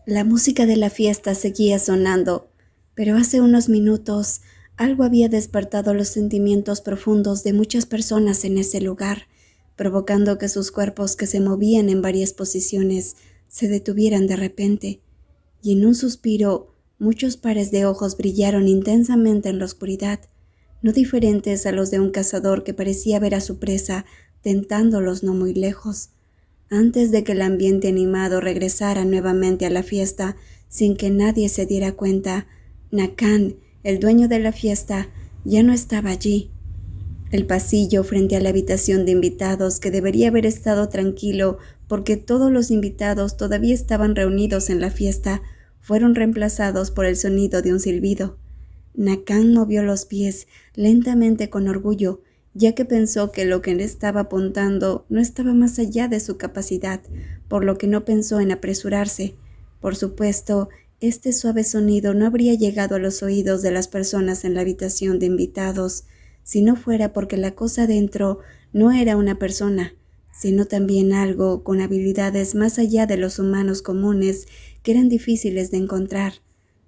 La música de la fiesta seguía sonando, pero hace unos minutos algo había despertado los sentimientos profundos de muchas personas en ese lugar, provocando que sus cuerpos que se movían en varias posiciones se detuvieran de repente, y en un suspiro muchos pares de ojos brillaron intensamente en la oscuridad, no diferentes a los de un cazador que parecía ver a su presa tentándolos no muy lejos. Antes de que el ambiente animado regresara nuevamente a la fiesta, sin que nadie se diera cuenta, Nakan, el dueño de la fiesta, ya no estaba allí. El pasillo frente a la habitación de invitados, que debería haber estado tranquilo porque todos los invitados todavía estaban reunidos en la fiesta, fueron reemplazados por el sonido de un silbido. Nakan movió los pies lentamente con orgullo, ya que pensó que lo que le estaba apuntando no estaba más allá de su capacidad, por lo que no pensó en apresurarse. Por supuesto, este suave sonido no habría llegado a los oídos de las personas en la habitación de invitados, si no fuera porque la cosa dentro no era una persona, sino también algo con habilidades más allá de los humanos comunes que eran difíciles de encontrar.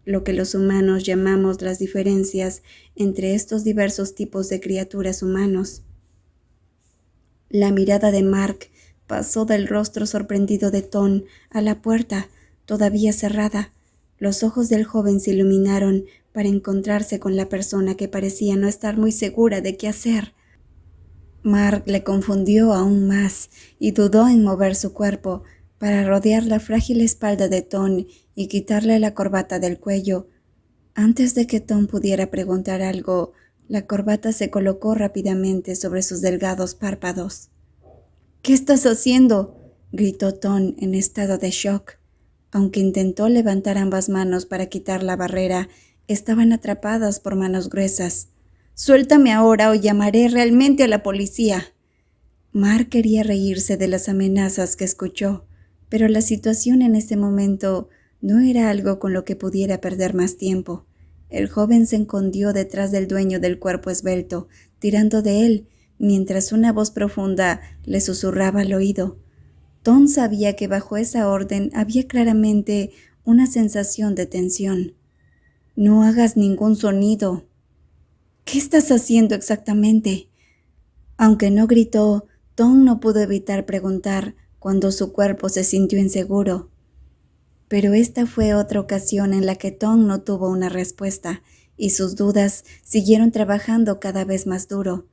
Lo que los humanos llamamos las diferencias entre estos diversos tipos de criaturas humanos. La mirada de Mark pasó del rostro sorprendido de Tom a la puerta, todavía cerrada. Los ojos del joven se iluminaron para encontrarse con la persona que parecía no estar muy segura de qué hacer. Mark le confundió aún más y dudó en mover su cuerpo para rodear la frágil espalda de Tom y quitarle la corbata del cuello. Antes de que Tom pudiera preguntar algo, la corbata se colocó rápidamente sobre sus delgados párpados. «¿Qué estás haciendo?», gritó Tom en estado de shock. Aunque intentó levantar ambas manos para quitar la barrera, estaban atrapadas por manos gruesas. «Suéltame ahora o llamaré realmente a la policía». Mark quería reírse de las amenazas que escuchó, pero la situación en ese momento no era algo con lo que pudiera perder más tiempo. El joven se escondió detrás del dueño del cuerpo esbelto, tirando de él, mientras una voz profunda le susurraba al oído. Tom sabía que bajo esa orden había claramente una sensación de tensión. «No hagas ningún sonido». «¿Qué estás haciendo exactamente?». Aunque no gritó, Tom no pudo evitar preguntar cuando su cuerpo se sintió inseguro. Pero esta fue otra ocasión en la que Tom no tuvo una respuesta, y sus dudas siguieron trabajando cada vez más duro.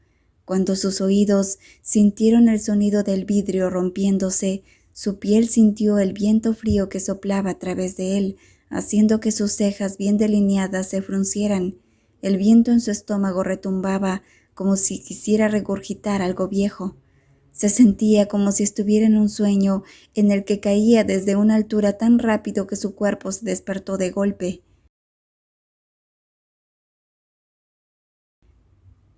Cuando sus oídos sintieron el sonido del vidrio rompiéndose, su piel sintió el viento frío que soplaba a través de él, haciendo que sus cejas bien delineadas se fruncieran. El viento en su estómago retumbaba como si quisiera regurgitar algo viejo. Se sentía como si estuviera en un sueño en el que caía desde una altura tan rápido que su cuerpo se despertó de golpe.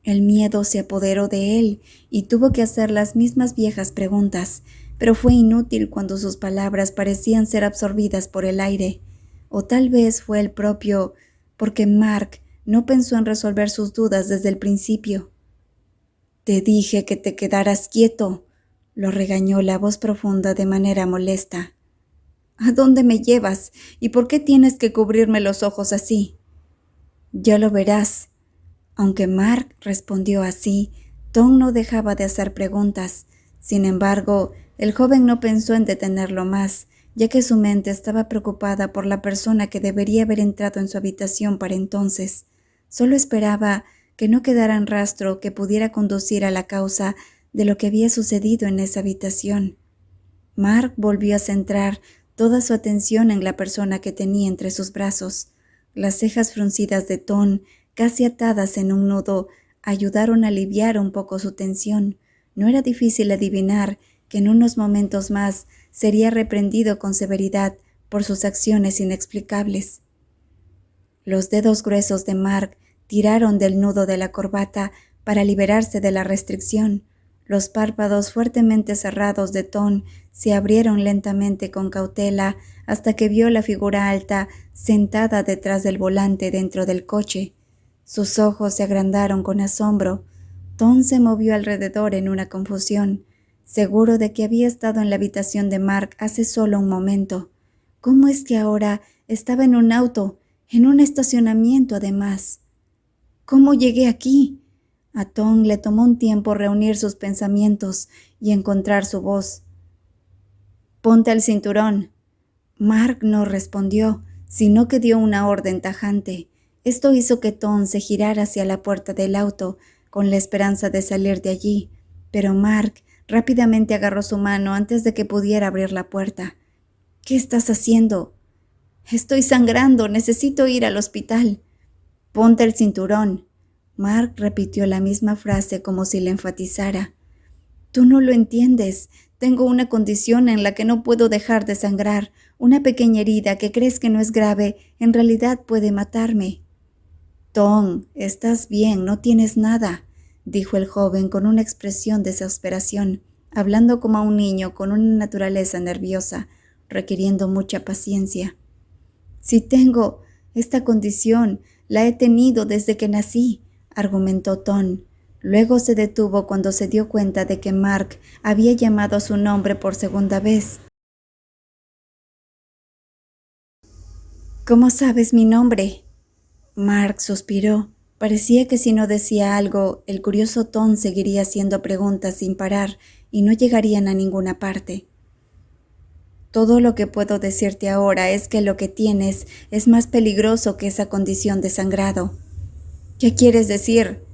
El miedo se apoderó de él y tuvo que hacer las mismas viejas preguntas, pero fue inútil cuando sus palabras parecían ser absorbidas por el aire. O tal vez fue el propio, porque Mark no pensó en resolver sus dudas desde el principio. «Te dije que te quedaras quieto», lo regañó la voz profunda de manera molesta. «¿A dónde me llevas? ¿Y por qué tienes que cubrirme los ojos así?» «Ya lo verás». Aunque Mark respondió así, Tom no dejaba de hacer preguntas. Sin embargo, el joven no pensó en detenerlo más, ya que su mente estaba preocupada por la persona que debería haber entrado en su habitación para entonces. Solo esperaba que no quedara rastro que pudiera conducir a la causa de lo que había sucedido en esa habitación. Mark volvió a centrar toda su atención en la persona que tenía entre sus brazos. Las cejas fruncidas de Tom, casi atadas en un nudo, ayudaron a aliviar un poco su tensión. No era difícil adivinar que en unos momentos más sería reprendido con severidad por sus acciones inexplicables. Los dedos gruesos de Mark tiraron del nudo de la corbata para liberarse de la restricción. Los párpados fuertemente cerrados de Tom se abrieron lentamente con cautela hasta que vio la figura alta sentada detrás del volante dentro del coche. Sus ojos se agrandaron con asombro. Tom se movió alrededor en una confusión, seguro de que había estado en la habitación de Mark hace solo un momento. ¿Cómo es que ahora estaba en un auto, en un estacionamiento además? ¿Cómo llegué aquí? A Tom le tomó un tiempo reunir sus pensamientos y encontrar su voz. «Ponte el cinturón». Mark no respondió, sino que dio una orden tajante. Esto hizo que Tom se girara hacia la puerta del auto, con la esperanza de salir de allí, pero Mark rápidamente agarró su mano antes de que pudiera abrir la puerta. «¿Qué estás haciendo?» «Estoy sangrando, necesito ir al hospital». «Ponte el cinturón». Mark repitió la misma frase como si le enfatizara. «Tú no lo entiendes. Tengo una condición en la que no puedo dejar de sangrar. Una pequeña herida que crees que no es grave, en realidad puede matarme». «Tom, estás bien, no tienes nada», dijo el joven con una expresión de desesperación, hablando como a un niño con una naturaleza nerviosa, requiriendo mucha paciencia. «Si tengo esta condición, la he tenido desde que nací», argumentó Tom. Luego se detuvo cuando se dio cuenta de que Mark había llamado a su nombre por segunda vez. «¿Cómo sabes mi nombre?» Mark suspiró. Parecía que si no decía algo, el curioso Tom seguiría haciendo preguntas sin parar y no llegarían a ninguna parte. «Todo lo que puedo decirte ahora es que lo que tienes es más peligroso que esa condición de sangrado». «¿Qué quieres decir?»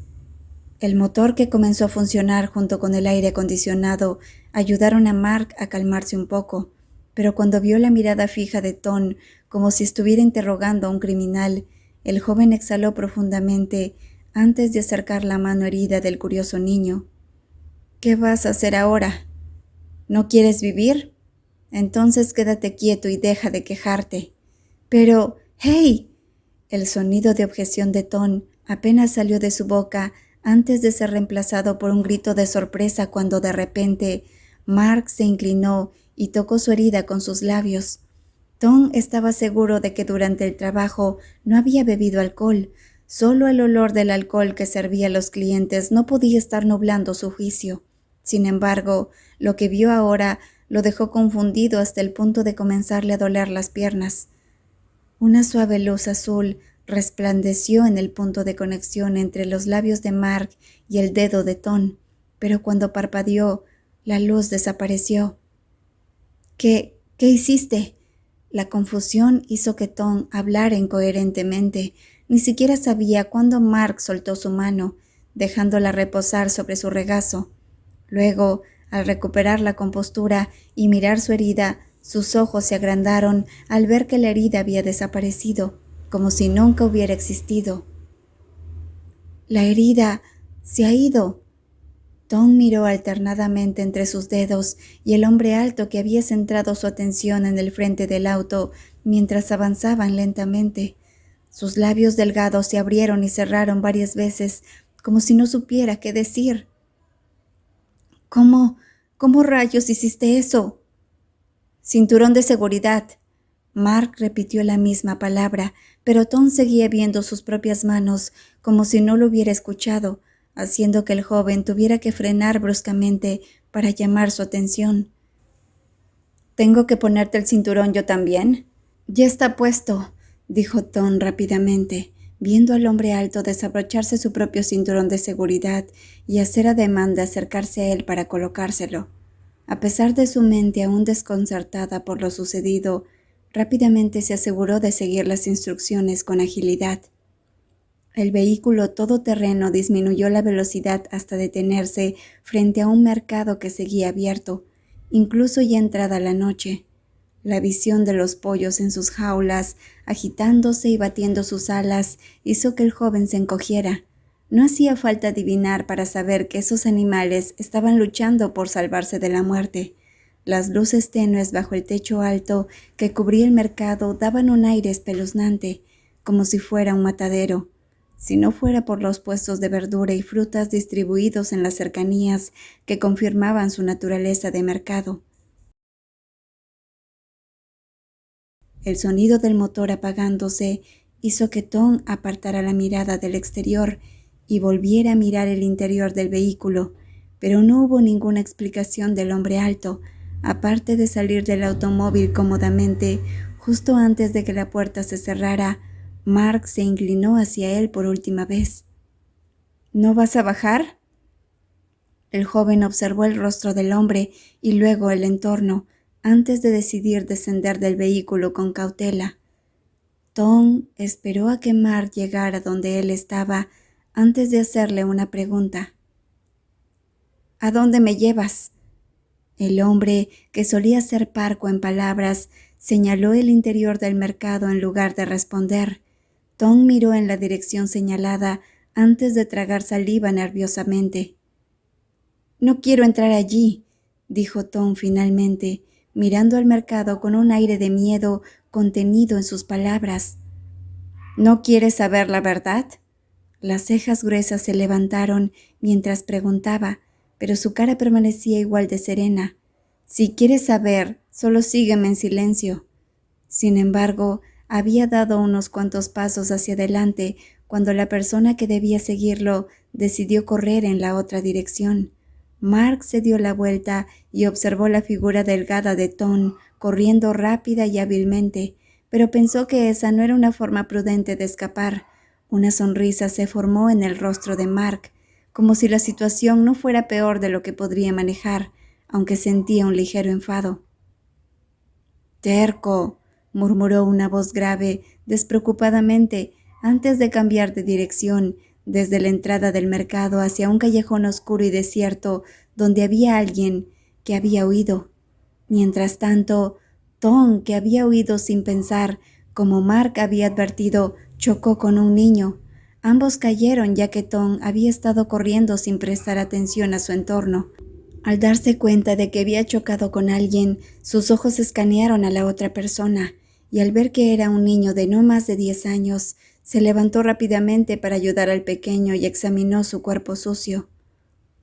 El motor que comenzó a funcionar junto con el aire acondicionado ayudaron a Mark a calmarse un poco, pero cuando vio la mirada fija de Tom, como si estuviera interrogando a un criminal, el joven exhaló profundamente antes de acercar la mano herida del curioso niño. «¿Qué vas a hacer ahora? ¿No quieres vivir? Entonces quédate quieto y deja de quejarte». «Pero, hey». El sonido de objeción de Tom apenas salió de su boca antes de ser reemplazado por un grito de sorpresa cuando de repente Mark se inclinó y tocó su herida con sus labios. Tom estaba seguro de que durante el trabajo no había bebido alcohol. Solo el olor del alcohol que servía a los clientes no podía estar nublando su juicio. Sin embargo, lo que vio ahora lo dejó confundido hasta el punto de comenzarle a doler las piernas. Una suave luz azul resplandeció en el punto de conexión entre los labios de Mark y el dedo de Tom, pero cuando parpadeó, la luz desapareció. ¿Qué hiciste?» La confusión hizo que Tom hablara incoherentemente. Ni siquiera sabía cuándo Mark soltó su mano, dejándola reposar sobre su regazo. Luego, al recuperar la compostura y mirar su herida, sus ojos se agrandaron al ver que la herida había desaparecido, como si nunca hubiera existido. «La herida se ha ido». Tom miró alternadamente entre sus dedos y el hombre alto que había centrado su atención en el frente del auto mientras avanzaban lentamente. Sus labios delgados se abrieron y cerraron varias veces, como si no supiera qué decir. ¿Cómo rayos hiciste eso?» «Cinturón de seguridad». Mark repitió la misma palabra, pero Tom seguía viendo sus propias manos como si no lo hubiera escuchado, haciendo que el joven tuviera que frenar bruscamente para llamar su atención. «¿Tengo que ponerte el cinturón yo también?» «Ya está puesto», dijo Tom rápidamente, viendo al hombre alto desabrocharse su propio cinturón de seguridad y hacer ademán de acercarse a él para colocárselo. A pesar de su mente aún desconcertada por lo sucedido, rápidamente se aseguró de seguir las instrucciones con agilidad. El vehículo todoterreno disminuyó la velocidad hasta detenerse frente a un mercado que seguía abierto, incluso ya entrada la noche. La visión de los pollos en sus jaulas, agitándose y batiendo sus alas, hizo que el joven se encogiera. No hacía falta adivinar para saber que esos animales estaban luchando por salvarse de la muerte. Las luces tenues bajo el techo alto que cubría el mercado daban un aire espeluznante, como si fuera un matadero. Si no fuera por los puestos de verdura y frutas distribuidos en las cercanías que confirmaban su naturaleza de mercado. El sonido del motor apagándose hizo que Tom apartara la mirada del exterior y volviera a mirar el interior del vehículo, pero no hubo ninguna explicación del hombre alto, aparte de salir del automóvil cómodamente Justo antes de que la puerta se cerrara, Mark se inclinó hacia él por última vez. ¿No vas a bajar? El joven observó el rostro del hombre y luego el entorno, antes de decidir descender del vehículo con cautela. Tom esperó a que Mark llegara donde él estaba antes de hacerle una pregunta. ¿A dónde me llevas? El hombre, que solía ser parco en palabras, señaló el interior del mercado en lugar de responder. Tom miró en la dirección señalada antes de tragar saliva nerviosamente. «No quiero entrar allí», dijo Tom finalmente, mirando al mercado con un aire de miedo contenido en sus palabras. «¿No quieres saber la verdad?» Las cejas gruesas se levantaron mientras preguntaba, pero su cara permanecía igual de serena. «Si quieres saber, solo sígueme en silencio». Sin embargo, había dado unos cuantos pasos hacia adelante cuando la persona que debía seguirlo decidió correr en la otra dirección. Mark se dio la vuelta y observó la figura delgada de Tom corriendo rápida y hábilmente, pero pensó que esa no era una forma prudente de escapar. Una sonrisa se formó en el rostro de Mark, como si la situación no fuera peor de lo que podría manejar, aunque sentía un ligero enfado. «Terco», murmuró una voz grave, despreocupadamente, antes de cambiar de dirección, desde la entrada del mercado hacia un callejón oscuro y desierto donde había alguien que había huido. Mientras tanto, Tom, que había huido sin pensar, como Mark había advertido, chocó con un niño. Ambos cayeron ya que Tom había estado corriendo sin prestar atención a su entorno. Al darse cuenta de que había chocado con alguien, sus ojos escanearon a la otra persona, y al ver que era un niño de no más de 10 años, se levantó rápidamente para ayudar al pequeño y examinó su cuerpo sucio.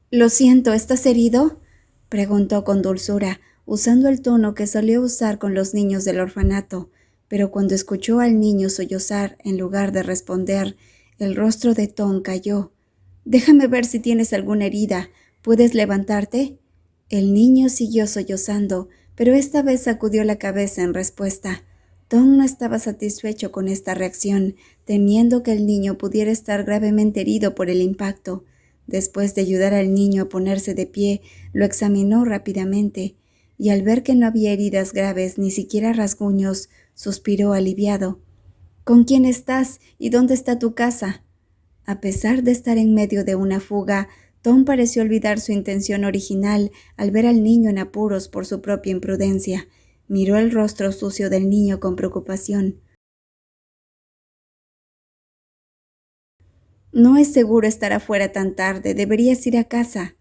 «Lo siento, ¿estás herido?», preguntó con dulzura, usando el tono que solía usar con los niños del orfanato, pero cuando escuchó al niño sollozar en lugar de responder, el rostro de Tom cayó. «Déjame ver si tienes alguna herida. ¿Puedes levantarte?». El niño siguió sollozando, pero esta vez sacudió la cabeza en respuesta. Tom no estaba satisfecho con esta reacción, temiendo que el niño pudiera estar gravemente herido por el impacto. Después de ayudar al niño a ponerse de pie, lo examinó rápidamente, y al ver que no había heridas graves, ni siquiera rasguños, suspiró aliviado. «¿Con quién estás? ¿Y dónde está tu casa?». A pesar de estar en medio de una fuga, Tom pareció olvidar su intención original al ver al niño en apuros por su propia imprudencia. Miró el rostro sucio del niño con preocupación. «No es seguro estar afuera tan tarde. Deberías ir a casa».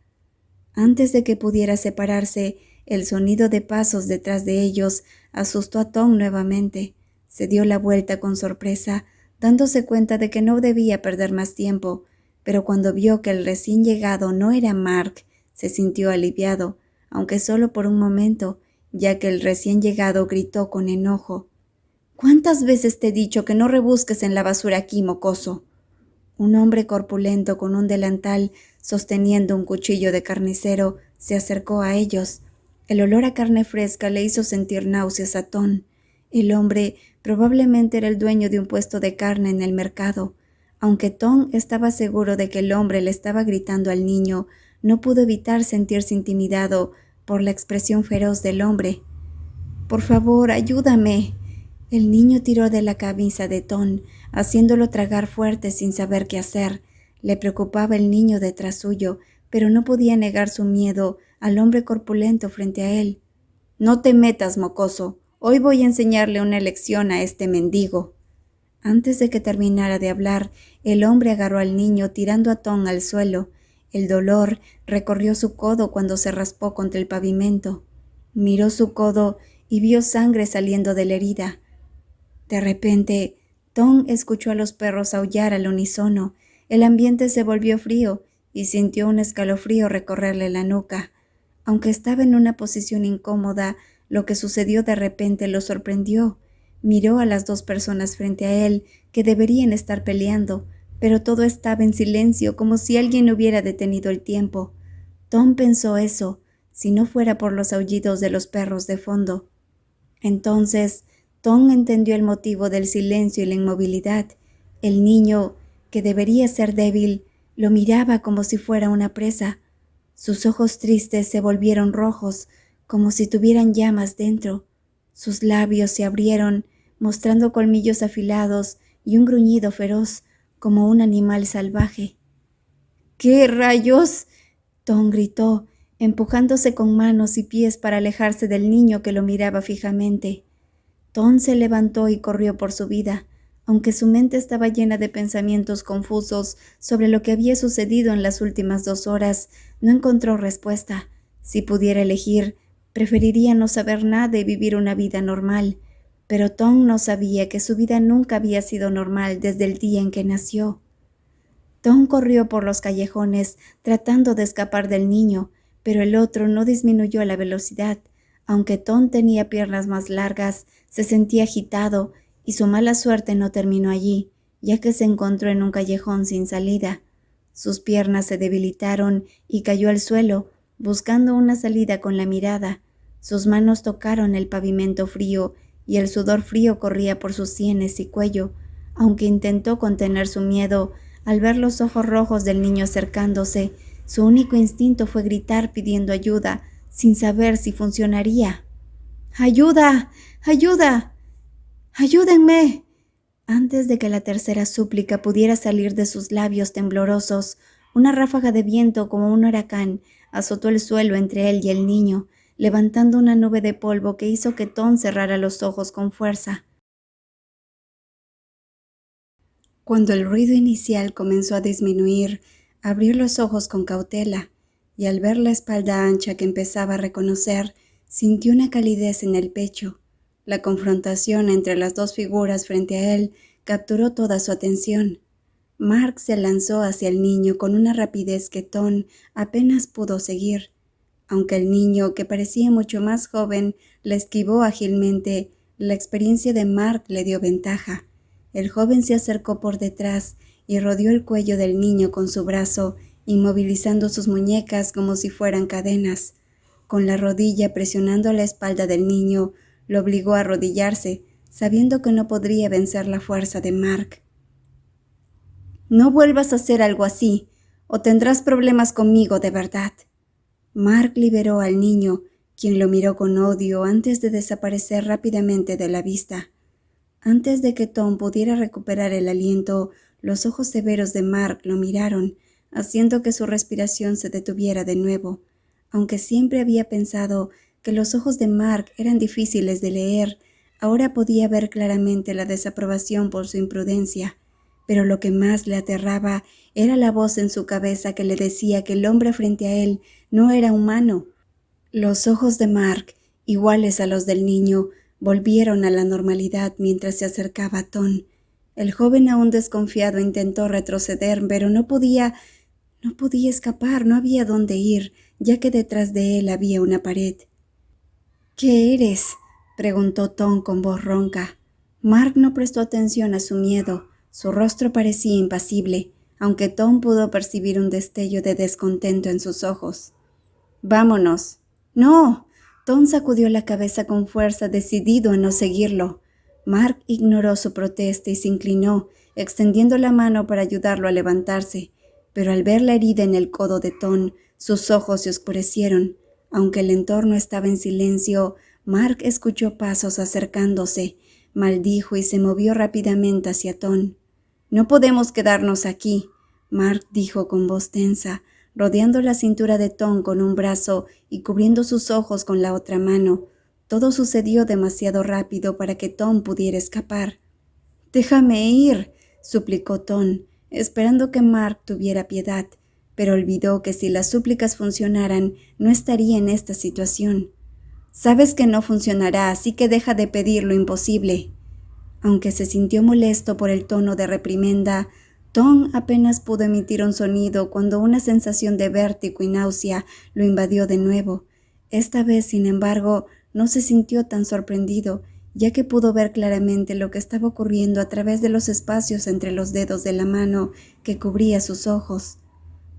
Antes de que pudiera separarse, el sonido de pasos detrás de ellos asustó a Tom nuevamente. Se dio la vuelta con sorpresa, dándose cuenta de que no debía perder más tiempo, pero cuando vio que el recién llegado no era Mark, se sintió aliviado, aunque solo por un momento, ya que el recién llegado gritó con enojo. «¿Cuántas veces te he dicho que no rebusques en la basura aquí, mocoso?». Un hombre corpulento con un delantal, sosteniendo un cuchillo de carnicero, se acercó a ellos. El olor a carne fresca le hizo sentir náuseas a Tom. El hombre probablemente era el dueño de un puesto de carne en el mercado. Aunque Tom estaba seguro de que el hombre le estaba gritando al niño, no pudo evitar sentirse intimidado por la expresión feroz del hombre. «Por favor, ayúdame». El niño tiró de la camisa de Tom, haciéndolo tragar fuerte sin saber qué hacer. Le preocupaba el niño detrás suyo, pero no podía negar su miedo al hombre corpulento frente a él. «No te metas, mocoso. Hoy voy a enseñarle una lección a este mendigo». Antes de que terminara de hablar, el hombre agarró al niño tirando a Tom al suelo. El dolor recorrió su codo cuando se raspó contra el pavimento. Miró su codo y vio sangre saliendo de la herida. De repente, Tom escuchó a los perros aullar al unísono. El ambiente se volvió frío y sintió un escalofrío recorrerle la nuca. Aunque estaba en una posición incómoda, lo que sucedió de repente lo sorprendió. Miró a las dos personas frente a él que deberían estar peleando, pero todo estaba en silencio, como si alguien hubiera detenido el tiempo. Tom pensó eso, si no fuera por los aullidos de los perros de fondo. Entonces, Tom entendió el motivo del silencio y la inmovilidad. El niño, que debería ser débil, lo miraba como si fuera una presa. Sus ojos tristes se volvieron rojos, como si tuvieran llamas dentro. Sus labios se abrieron, mostrando colmillos afilados y un gruñido feroz, como un animal salvaje. —¿Qué rayos? Tom gritó, empujándose con manos y pies para alejarse del niño que lo miraba fijamente. Tom se levantó y corrió por su vida. Aunque su mente estaba llena de pensamientos confusos sobre lo que había sucedido en las últimas 2 horas, no encontró respuesta. Si pudiera elegir, preferiría no saber nada y vivir una vida normal. Pero Tom no sabía que su vida nunca había sido normal desde el día en que nació. Tom corrió por los callejones, tratando de escapar del niño, pero el otro no disminuyó la velocidad. Aunque Tom tenía piernas más largas, se sentía agitado, y su mala suerte no terminó allí, ya que se encontró en un callejón sin salida. Sus piernas se debilitaron y cayó al suelo, buscando una salida con la mirada. Sus manos tocaron el pavimento frío, y el sudor frío corría por sus sienes y cuello. Aunque intentó contener su miedo, al ver los ojos rojos del niño acercándose, su único instinto fue gritar pidiendo ayuda, sin saber si funcionaría. —¡Ayuda! ¡Ayuda! ¡Ayúdenme! Antes de que la tercera súplica pudiera salir de sus labios temblorosos, una ráfaga de viento como un huracán azotó el suelo entre él y el niño, levantando una nube de polvo que hizo que Tom cerrara los ojos con fuerza. Cuando el ruido inicial comenzó a disminuir, abrió los ojos con cautela, y al ver la espalda ancha que empezaba a reconocer, sintió una calidez en el pecho. La confrontación entre las 2 figuras frente a él capturó toda su atención. Mark se lanzó hacia el niño con una rapidez que Tom apenas pudo seguir. Aunque el niño, que parecía mucho más joven, la esquivó ágilmente, la experiencia de Mark le dio ventaja. El joven se acercó por detrás y rodeó el cuello del niño con su brazo, inmovilizando sus muñecas como si fueran cadenas. Con la rodilla presionando la espalda del niño, lo obligó a arrodillarse, sabiendo que no podría vencer la fuerza de Mark. —No vuelvas a hacer algo así, o tendrás problemas conmigo de verdad. Mark liberó al niño, quien lo miró con odio antes de desaparecer rápidamente de la vista. Antes de que Tom pudiera recuperar el aliento, los ojos severos de Mark lo miraron, haciendo que su respiración se detuviera de nuevo. Aunque siempre había pensado que los ojos de Mark eran difíciles de leer, ahora podía ver claramente la desaprobación por su imprudencia. Pero lo que más le aterraba era la voz en su cabeza que le decía que el hombre frente a él no era humano. Los ojos de Mark, iguales a los del niño, volvieron a la normalidad mientras se acercaba a Tom. El joven, aún desconfiado, intentó retroceder, pero no podía escapar, no había dónde ir, ya que detrás de él había una pared. —¿Qué eres? —preguntó Tom con voz ronca. Mark no prestó atención a su miedo. Su rostro parecía impasible, aunque Tom pudo percibir un destello de descontento en sus ojos. —¡Vámonos! —¡No! Tom sacudió la cabeza con fuerza, decidido a no seguirlo. Mark ignoró su protesta y se inclinó, extendiendo la mano para ayudarlo a levantarse, pero al ver la herida en el codo de Tom, sus ojos se oscurecieron. Aunque el entorno estaba en silencio, Mark escuchó pasos acercándose, maldijo y se movió rápidamente hacia Tom. —No podemos quedarnos aquí —Mark dijo con voz tensa, rodeando la cintura de Tom con un brazo y cubriendo sus ojos con la otra mano. Todo sucedió demasiado rápido para que Tom pudiera escapar. —Déjame ir —suplicó Tom, esperando que Mark tuviera piedad, pero olvidó que si las súplicas funcionaran, no estaría en esta situación. —Sabes que no funcionará, así que deja de pedir lo imposible. Aunque se sintió molesto por el tono de reprimenda, Tom apenas pudo emitir un sonido cuando una sensación de vértigo y náusea lo invadió de nuevo. Esta vez, sin embargo, no se sintió tan sorprendido, ya que pudo ver claramente lo que estaba ocurriendo a través de los espacios entre los dedos de la mano que cubría sus ojos.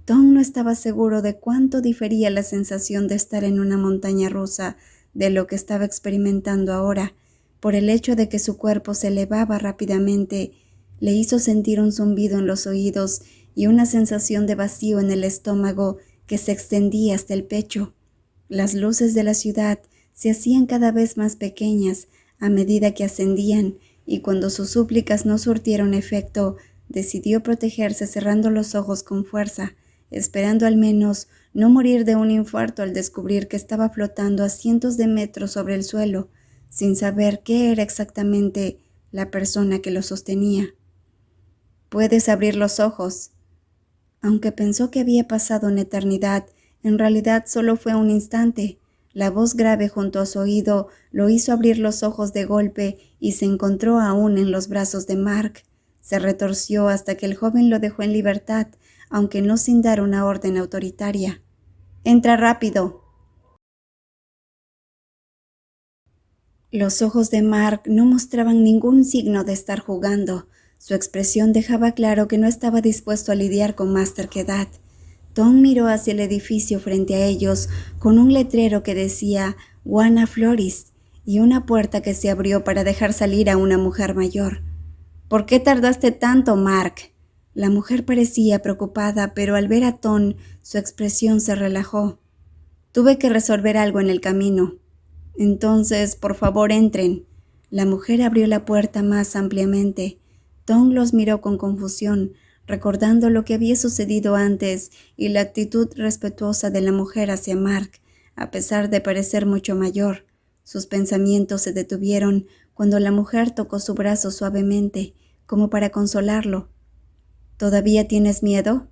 Tom no estaba seguro de cuánto difería la sensación de estar en una montaña rusa de lo que estaba experimentando ahora, por el hecho de que su cuerpo se elevaba rápidamente, le hizo sentir un zumbido en los oídos y una sensación de vacío en el estómago que se extendía hasta el pecho. Las luces de la ciudad se hacían cada vez más pequeñas a medida que ascendían, y cuando sus súplicas no surtieron efecto, decidió protegerse cerrando los ojos con fuerza, esperando al menos no morir de un infarto al descubrir que estaba flotando a cientos de metros sobre el suelo, sin saber qué era exactamente la persona que lo sostenía. «Puedes abrir los ojos». Aunque pensó que había pasado una eternidad, en realidad solo fue un instante. La voz grave junto a su oído lo hizo abrir los ojos de golpe y se encontró aún en los brazos de Mark. Se retorció hasta que el joven lo dejó en libertad, aunque no sin dar una orden autoritaria. «Entra rápido». Los ojos de Mark no mostraban ningún signo de estar jugando. Su expresión dejaba claro que no estaba dispuesto a lidiar con más terquedad. Tom miró hacia el edificio frente a ellos con un letrero que decía «Juana Florist» y una puerta que se abrió para dejar salir a una mujer mayor. «¿Por qué tardaste tanto, Mark?». La mujer parecía preocupada, pero al ver a Tom, su expresión se relajó. «Tuve que resolver algo en el camino». «Entonces, por favor, entren». La mujer abrió la puerta más ampliamente. Tom los miró con confusión, recordando lo que había sucedido antes y la actitud respetuosa de la mujer hacia Mark, a pesar de parecer mucho mayor. Sus pensamientos se detuvieron cuando la mujer tocó su brazo suavemente, como para consolarlo. «¿Todavía tienes miedo?».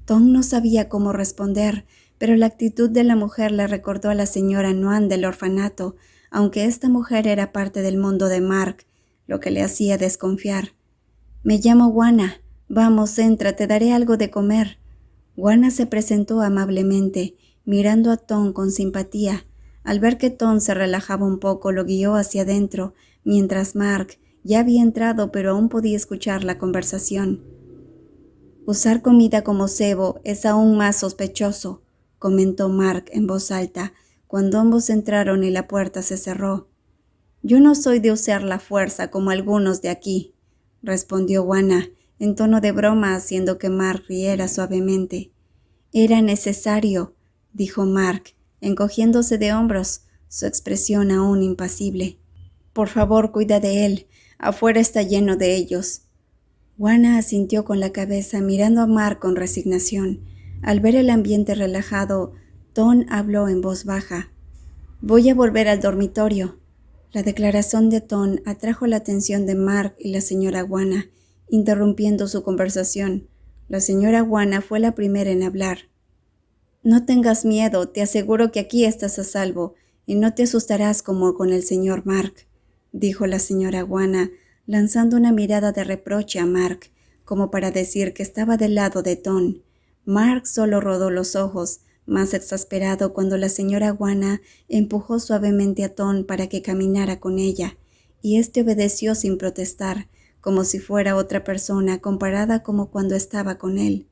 Tom no sabía cómo responder, pero la actitud de la mujer le recordó a la señora Noan del orfanato, aunque esta mujer era parte del mundo de Mark, lo que le hacía desconfiar. «Me llamo Juana. Vamos, entra, te daré algo de comer». Juana se presentó amablemente, mirando a Tom con simpatía. Al ver que Tom se relajaba un poco, lo guió hacia adentro, mientras Mark ya había entrado pero aún podía escuchar la conversación. «Usar comida como cebo es aún más sospechoso», comentó Mark en voz alta, cuando ambos entraron y la puerta se cerró. «Yo no soy de usar la fuerza como algunos de aquí», respondió Juana, en tono de broma, haciendo que Mark riera suavemente. «Era necesario», dijo Mark, encogiéndose de hombros, su expresión aún impasible. «Por favor, cuida de él. Afuera está lleno de ellos». Juana asintió con la cabeza, mirando a Mark con resignación. Al ver el ambiente relajado, Tom habló en voz baja. «Voy a volver al dormitorio». La declaración de Tom atrajo la atención de Mark y la señora Juana, interrumpiendo su conversación. La señora Juana fue la primera en hablar. «No tengas miedo, te aseguro que aquí estás a salvo, y no te asustarás como con el señor Mark», dijo la señora Juana, lanzando una mirada de reproche a Mark, como para decir que estaba del lado de Tom. Mark solo rodó los ojos, más exasperado cuando la señora Juana empujó suavemente a Tom para que caminara con ella, y éste obedeció sin protestar, como si fuera otra persona comparada como cuando estaba con él.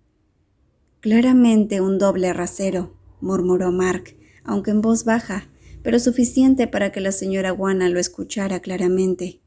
«Claramente un doble rasero», murmuró Mark, aunque en voz baja, pero suficiente para que la señora Juana lo escuchara claramente.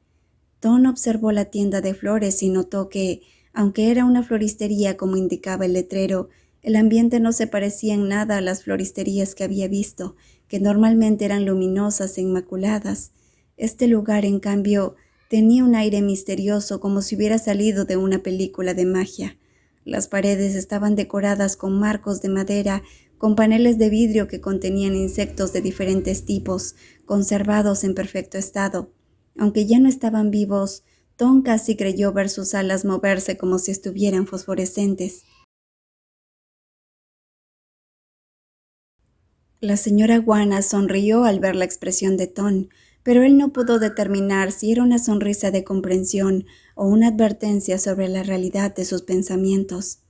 Tom observó la tienda de flores y notó que, aunque era una floristería como indicaba el letrero, el ambiente no se parecía en nada a las floristerías que había visto, que normalmente eran luminosas e inmaculadas. Este lugar, en cambio, tenía un aire misterioso como si hubiera salido de una película de magia. Las paredes estaban decoradas con marcos de madera, con paneles de vidrio que contenían insectos de diferentes tipos, conservados en perfecto estado. Aunque ya no estaban vivos, Tom casi creyó ver sus alas moverse como si estuvieran fosforescentes. La señora Juana sonrió al ver la expresión de Tom, pero él no pudo determinar si era una sonrisa de comprensión o una advertencia sobre la realidad de sus pensamientos.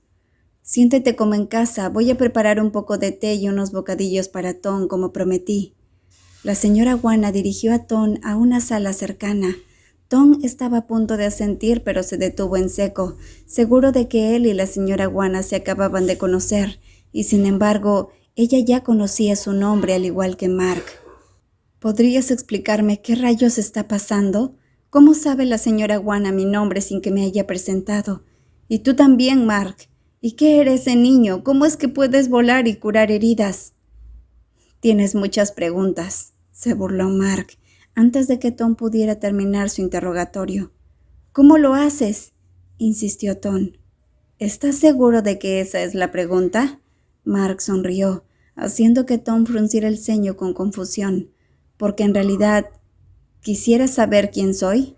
«Siéntete como en casa, voy a preparar un poco de té y unos bocadillos para Tom, como prometí». La señora Juana dirigió a Tom a una sala cercana. Tom estaba a punto de asentir, pero se detuvo en seco, seguro de que él y la señora Juana se acababan de conocer, y sin embargo, ella ya conocía su nombre al igual que Mark. ¿Podrías explicarme qué rayos está pasando? ¿Cómo sabe la señora Wana mi nombre sin que me haya presentado? Y tú también, Mark. ¿Y qué eres ese niño? ¿Cómo es que puedes volar y curar heridas? Tienes muchas preguntas, se burló Mark, antes de que Tom pudiera terminar su interrogatorio. ¿Cómo lo haces? Insistió Tom. ¿Estás seguro de que esa es la pregunta? Mark sonrió, haciendo que Tom frunciera el ceño con confusión. Porque en realidad, ¿quisieras saber quién soy?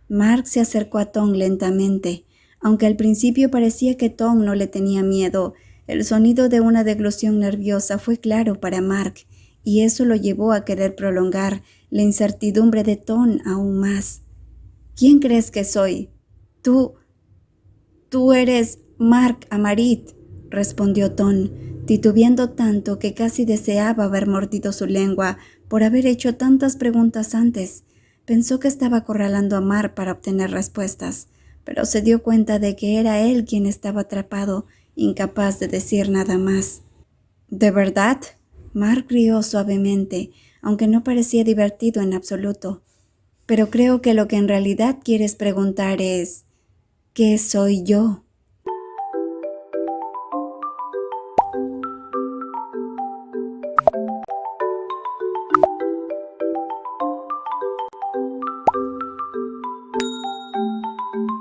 Mark se acercó a Tom lentamente. Aunque al principio parecía que Tom no le tenía miedo, el sonido de una deglución nerviosa fue claro para Mark, y eso lo llevó a querer prolongar la incertidumbre de Tom aún más. ¿Quién crees que soy? Tú eres Mark Amarit, respondió Tom, titubeando tanto que casi deseaba haber mordido su lengua por haber hecho tantas preguntas antes. Pensó que estaba acorralando a Mark para obtener respuestas, pero se dio cuenta de que era él quien estaba atrapado, incapaz de decir nada más. ¿De verdad? Mark rió suavemente, aunque no parecía divertido en absoluto. Pero creo que lo que en realidad quieres preguntar es ¿qué soy yo?